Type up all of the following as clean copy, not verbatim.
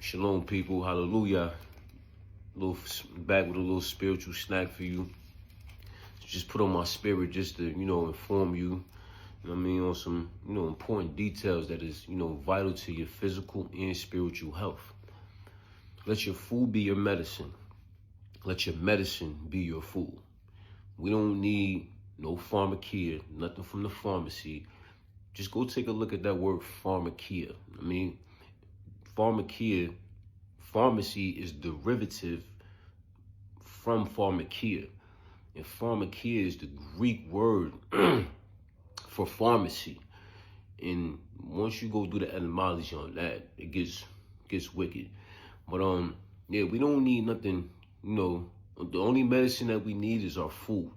Shalom, people. Hallelujah. Back with a little spiritual snack for you. Just put on my spirit just to, inform you, on some, important details that is, vital to your physical and spiritual health. Let your food be your medicine. Let your medicine be your food. We don't need no pharmacia, nothing from the pharmacy. Just go take a look at that word pharmacia. Pharmacia, pharmacy is derivative from pharmakia. And pharmakia is the Greek word for pharmacy. And once you go do the etymology on that, it gets wicked. But we don't need nothing, The only medicine that we need is our food.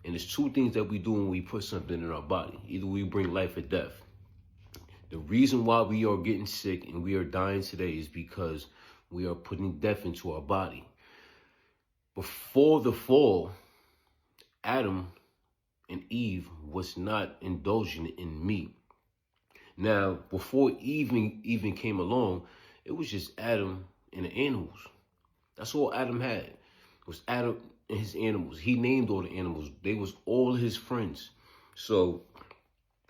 And there's two things that we do when we put something in our body. Either we bring life or death. The reason why we are getting sick and we are dying today is because we are putting death into our body. Before the fall, Adam and Eve was not indulging in meat. Now, before Eve even came along, it was just Adam and the animals. That's all Adam had. It was Adam and his animals. He named all the animals. They was all his friends. So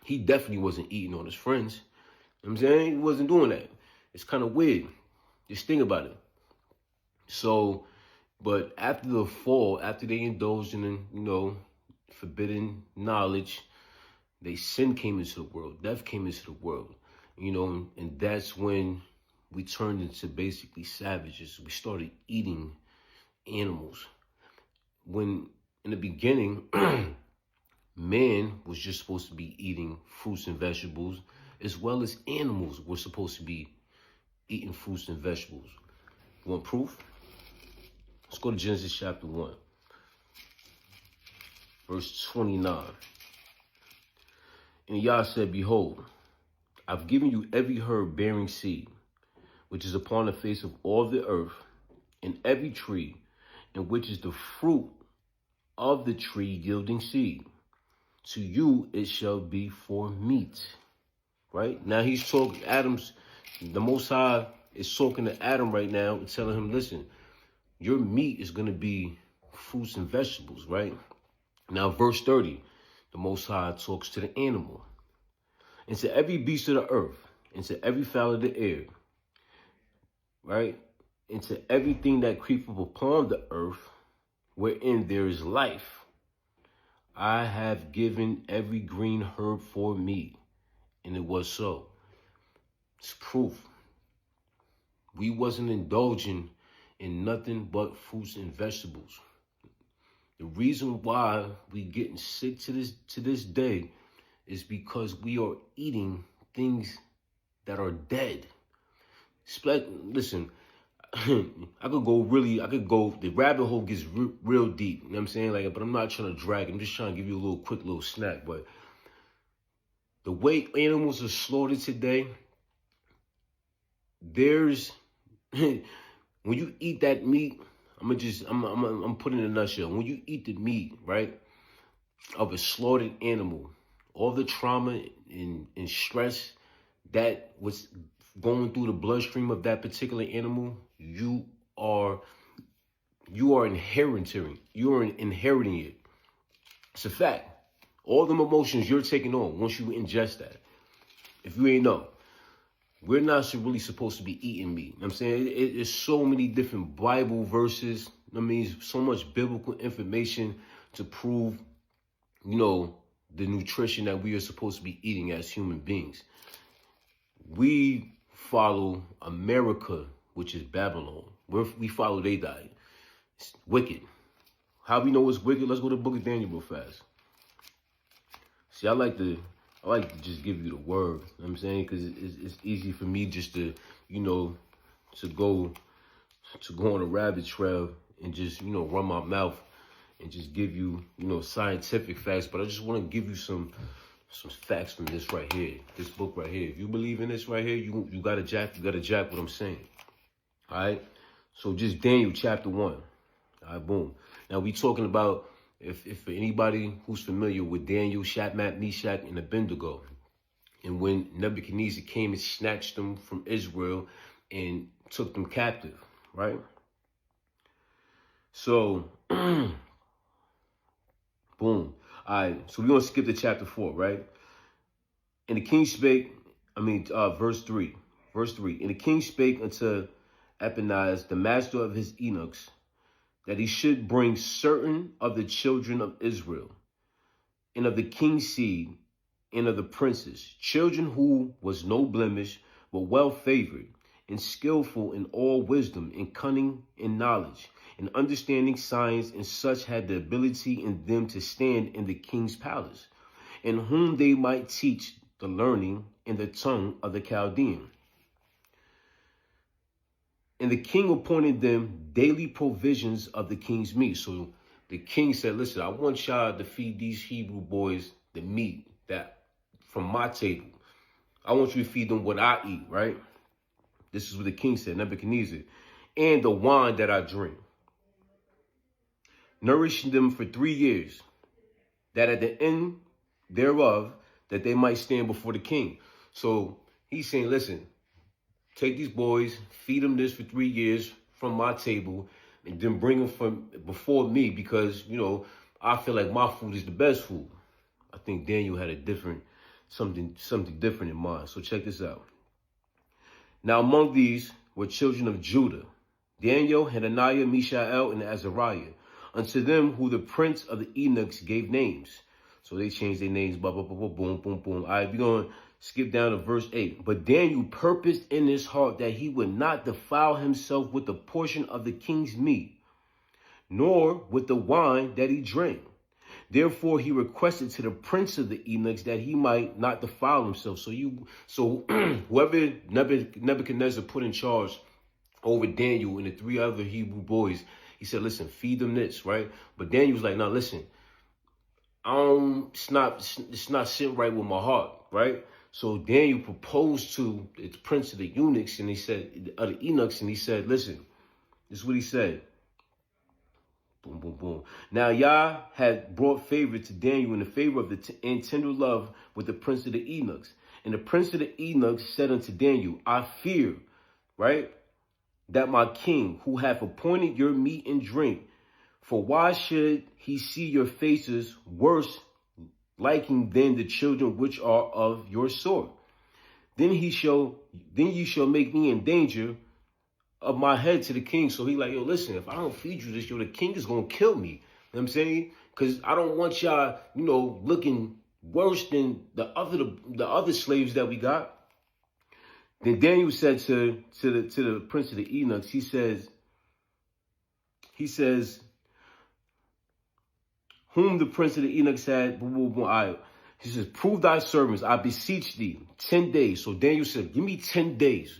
he definitely wasn't eating on his friends. You know what I'm saying? He wasn't doing that. It's kind of weird. Just think about it. So, but after the fall, after they indulged in, forbidden knowledge, sin came into the world. Death came into the world, and that's when we turned into basically savages. We started eating animals. When in the beginning, man was just supposed to be eating fruits and vegetables, as well as animals were supposed to be eating fruits and vegetables. You want proof? Let's go to Genesis chapter 1, verse 29. And Yah said, Behold, I've given you every herb bearing seed, which is upon the face of all the earth, and every tree, and which is the fruit of the tree yielding seed. To you it shall be for meat. Right? Now he's talking, the Most High is talking to Adam right now and telling him, listen, your meat is going to be fruits and vegetables, right? Now, verse 30, the Most High talks to the animal. And to every beast of the earth, and to every fowl of the air, right? And to everything that creepeth upon the earth, wherein there is life, I have given every green herb for meat. And it was so. It's proof. We wasn't indulging in nothing but fruits and vegetables. The reason why we getting sick to this day is because we are eating things that are dead. Listen, the rabbit hole gets real deep. You know what I'm saying? But I'm not trying to drag it. I'm just trying to give you a quick little snack. But the way animals are slaughtered today, there's, when you eat that meat, I'm putting it in a nutshell. When you eat the meat, right, of a slaughtered animal, all the trauma and stress that was going through the bloodstream of that particular animal, you are inheriting it. It's a fact. All them emotions you're taking on once you ingest that. If you ain't know, we're not really supposed to be eating meat. You know what I'm saying? It's so many different Bible verses. So much biblical information to prove, the nutrition that we are supposed to be eating as human beings. We follow America, which is Babylon. We follow their diet. It's wicked. How we know it's wicked? Let's go to the book of Daniel real fast. See, I like to just give you the word. You know what I'm saying? Because it's easy for me just to, to go on a rabbit trail and just, run my mouth and just give you, scientific facts. But I just want to give you some facts from this right here, this book right here. If you believe in this right here, you got to jack what I'm saying. All right? So just Daniel chapter 1. All right, boom. Now we talking about, if for anybody who's familiar with Daniel, Shadrach, Meshach, and Abednego, and when Nebuchadnezzar came and snatched them from Israel, and took them captive, right? So, boom. All right, so we're going to skip to chapter 4, right? And the king spake, verse 3. Verse 3. And the king spake unto Epinas, the master of his eunuchs, that he should bring certain of the children of Israel, and of the king's seed, and of the princes, children who was no blemish, but well favored, and skillful in all wisdom, and cunning in knowledge, and understanding science, and such had the ability in them to stand in the king's palace, and whom they might teach the learning in the tongue of the Chaldean. And the king appointed them daily provisions of the king's meat. So the king said, listen, I want y'all to feed these Hebrew boys the meat that from my table. I want you to feed them what I eat, right? This is what the king said, Nebuchadnezzar. And the wine that I drink. Nourishing them for 3 years, that at the end thereof, that they might stand before the king. So he's saying, listen, take these boys, feed them this for 3 years from my table, and then bring them from before me because, I feel like my food is the best food. I think Daniel had a something different in mind. So check this out. Now among these were children of Judah, Daniel, Hananiah, Mishael, and Azariah, unto them who the prince of the eunuchs gave names. So they changed their names, blah, blah, blah, blah, boom, boom, boom. All right, we're going to skip down to verse 8. But Daniel purposed in his heart that he would not defile himself with the portion of the king's meat, nor with the wine that he drank. Therefore, he requested to the prince of the eunuchs that he might not defile himself. So whoever Nebuchadnezzar put in charge over Daniel and the 3 other Hebrew boys, he said, listen, feed them this, right? But Daniel was like, no, listen, it's not sitting right with my heart, right? So Daniel proposed to the prince of the eunuchs, and he said, the eunuchs, and he said, listen, this is what he said. Boom, boom, boom. Now Yah had brought favor to Daniel in the favor of and tender love with the prince of the eunuchs. And the prince of the eunuchs said unto Daniel, I fear, right, that my king, who hath appointed your meat and drink, for why should he see your faces worse liking than the children which are of your sort? Then ye shall make me in danger of my head to the king. So he like, yo, listen, if I don't feed you this, the king is going to kill me. You know what I'm saying? Because I don't want y'all, looking worse than the other slaves that we got. Then Daniel said to the prince of the eunuchs, he says, whom the prince of the eunuchs had, he says, prove thy servants, I beseech thee, 10 days. So Daniel said, give me 10 days.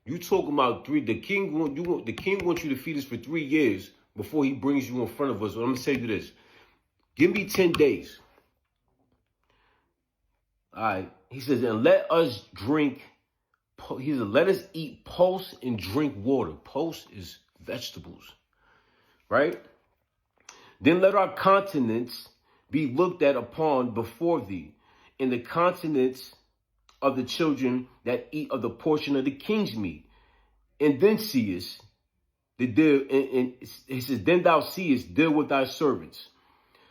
You talking about 3? The king wants you to feed us for 3 years before he brings you in front of us. So I'm gonna say you this: give me 10 days. All right. He says, and let us drink. He said, let us eat pulse and drink water. Pulse is vegetables, right? Then let our continents be looked at upon before thee, in the continents of the children that eat of the portion of the king's meat. And then seest the deal, and he says, then thou seest, deal with thy servants.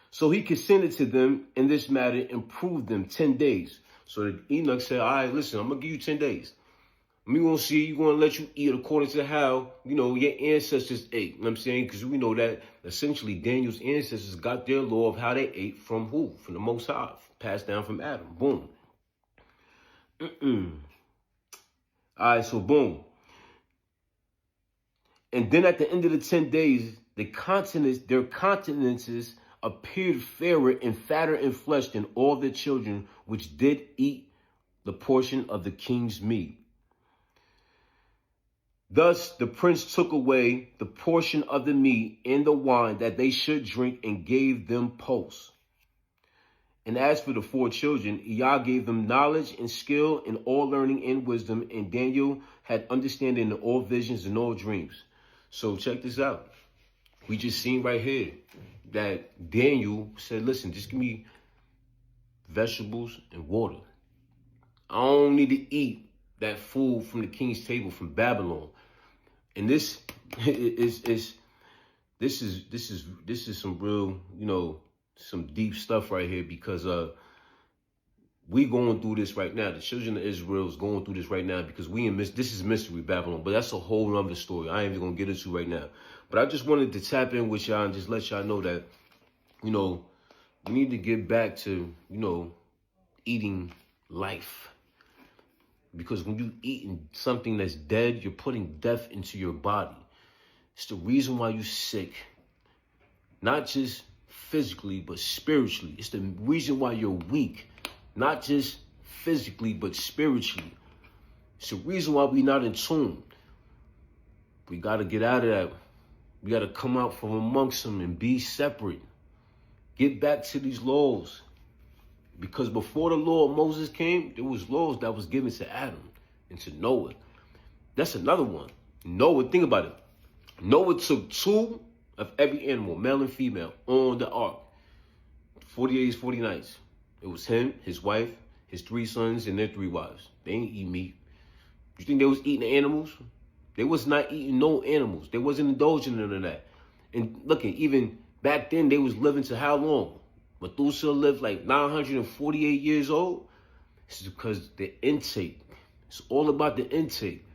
So he consented to them in this matter and proved them 10 days. So the eunuch said, all right, listen, I'm going to give you 10 days. We're going to see, you're going to let you eat according to how, your ancestors ate. You know what I'm saying? Because we know that essentially Daniel's ancestors got their law of how they ate from who? From the Most High, passed down from Adam. Boom. All right, so boom. And then at the end of the 10 days, their countenances appeared fairer and fatter in flesh than all their children, which did eat the portion of the king's meat. Thus the prince took away the portion of the meat and the wine that they should drink and gave them pulse. And as for the 4 children, Yah gave them knowledge and skill in all learning and wisdom, and Daniel had understanding in all visions and all dreams. So check this out. We just seen right here that Daniel said, listen, just give me vegetables and water. I don't need to eat that food from the king's table from Babylon. And this is some real, some deep stuff right here, because we going through this right now. The children of Israel is going through this right now because this is mystery Babylon, but that's a whole other story I ain't even gonna get into right now. But I just wanted to tap in with y'all and just let y'all know that, we need to get back to, eating life. Because when you eating something that's dead, you're putting death into your body. It's the reason why you're sick. Not just physically, but spiritually. It's the reason why you're weak. Not just physically, but spiritually. It's the reason why we're not in tune. We got to get out of that. We got to come out from amongst them and be separate. Get back to these laws. Because before the law of Moses came, there was laws that was given to Adam and to Noah. That's another one. Noah, think about it. Noah took 2 of every animal, male and female, on the ark. 40 days, 40 nights. It was him, his wife, his 3 sons, and their 3 wives. They ain't eat meat. You think they was eating animals? They was not eating no animals. They wasn't indulging in none of that. And look, even back then, they was living to how long? Methuselah lived like 948 years old. It's because the intake. It's all about the intake.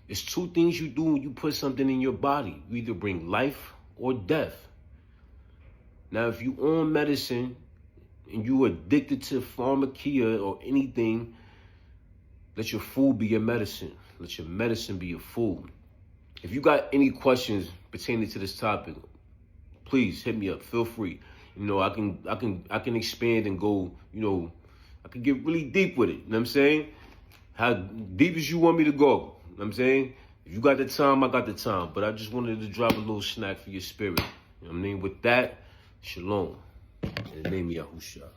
It's 2 things you do when you put something in your body. You either bring life or death. Now, if you on medicine and you addicted to pharmacia or anything, let your food be your medicine. Let your medicine be your food. If you got any questions pertaining to this topic, please hit me up. Feel free. I can expand and go, I can get really deep with it. You know what I'm saying? How deep as you want me to go. You know what I'm saying? If you got the time, I got the time. But I just wanted to drop a little snack for your spirit. You know what I mean? With that, shalom. In the name of Yahushua.